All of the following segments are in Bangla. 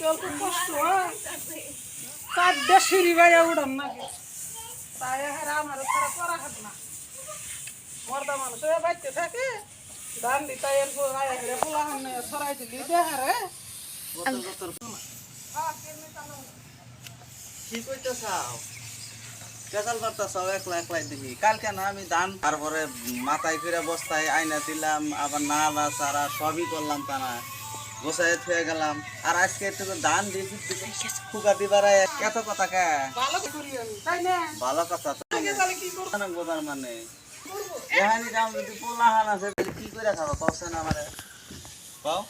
উঠতে অল্প কষ্ট হয়, চারটা সিঁড়ি বাইয়া উঠান নাকি, তাই হেরা আমার ছাড়া করা হাত না। মর্দা মানুষ বাড়তে থাকে, ধান দিতে এরপর আয়া হেরে পোলা হান ছড়াই দিলি দেহারে। কি কইতেছাও? কেজাল পারতাছাও একলা একলাই দেখি। কালকে না আমি ধান তারপরে মাথায় করে বস্তায় আইনা দিলাম, আবার নালা চারা সবই করলাম, তা না গোসাই থুয়ে গেলাম। আর আজকে একটু ধান দিয়ে ফুকা দিবার এত কথা কে? ভালো করি আমি, তাই না? ভালো কথা তো তাহলে কি করবো? বোঝার মানে এখানে কাম যদি পোলাহান আছে তাহলে কি করে খাবো কওছেন আমারে? কও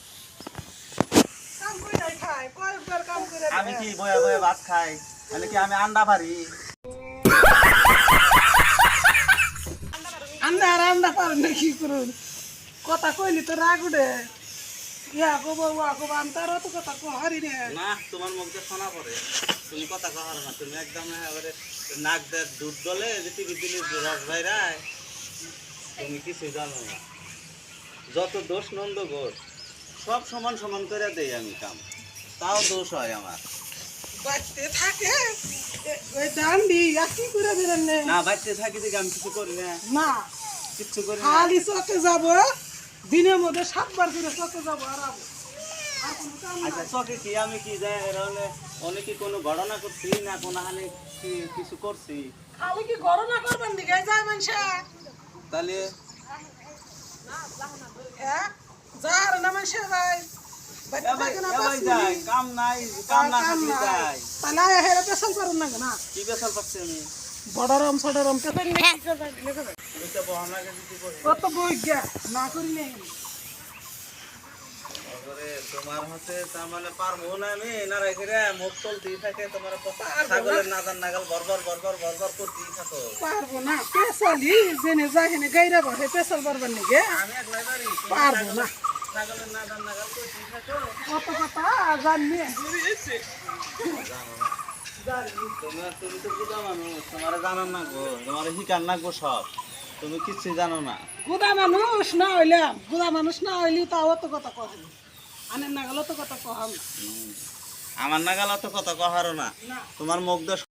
কাম করে খায়, কয়েকবার কাম করে আমি কি বয়ে বয়ে ভাত খাই? মানে কি আমি আন্ডা পারি? আন্ডা পারেন না, কি করুন? কথা কইলি তো রাগ উঠে, ইয়া কবো ওয়া কবো, আমি তার অত কথা কহারি রে। না তোমার মুখে শোনা পড়ে, তুমি কথা কহার না, তুমি একদম এবারে নাক দেখ দুধ দলে যে টিভি দিলি রস ভাইরায়, তুমি কিছু জানো না। যত দোষ নন্দ ঘোষ সব সমান সমান করে দেই আমি কাম, তাও দোষ হয় আমার। বাচ্চা থাকে ওই ডান্ডি আর কি করে দিলেন না বাচ্চা থাকি থেকে আমি কিছু করি না, না, কিচ্ছু করি না। খালি চকে যাব, দিনের মধ্যে 7 বার করে চকে যাব, আর আবো আর কোনো কাম নাই। আচ্ছা চকে কি আমি কি যাই অনেকে কোনো ঘটনা করছি না, কোনো হানি কিছু করছি? খালি কি গণনা করবেন দিকে যায় মানুষ, তাহলে হ্যাঁ যার না মানুষ ভাই যাই কাম নাই, কাম না থাকলে যাই। তাহলে হেরে পেছাল পারেন না না, কি বেসাল পাচ্ছি আমি? বড়রম ছোটরম পেছাল ওইটা বহানাকে দিতে করি। কত বই গা না করি নেই। তারপরে তোমার হচ্ছে তার মানে পারবো না আমি না রেখে রে মুখ চলতেই থাকে, তোমার ছাগলের নাদান নাগাল বরবর বরবর বরবর করতেই থাকো। পারবো না, পেছালি জেনে যায় হেনে গাইরা বসে পেছাল পারবেন নাকি? আমি একলাই পারি, পারবো না, ছাগলের নাদান নাগাল করতেই থাকো। কত কথা জানি জানো না তুমি তো বুঝা মানুষ, তোমার জানার না গো, তোমার শিকার না গো সব, তুমি কিচ্ছু জানো না। গুদা মানুষ না হইলাম, গুদা মানুষ না হইলি তাও অত কথা কহেন, আনের নাগাল অত কথা কহাম না। আমার নাগাল তো কথা কহারো না, না তোমার মুখ দিয়ে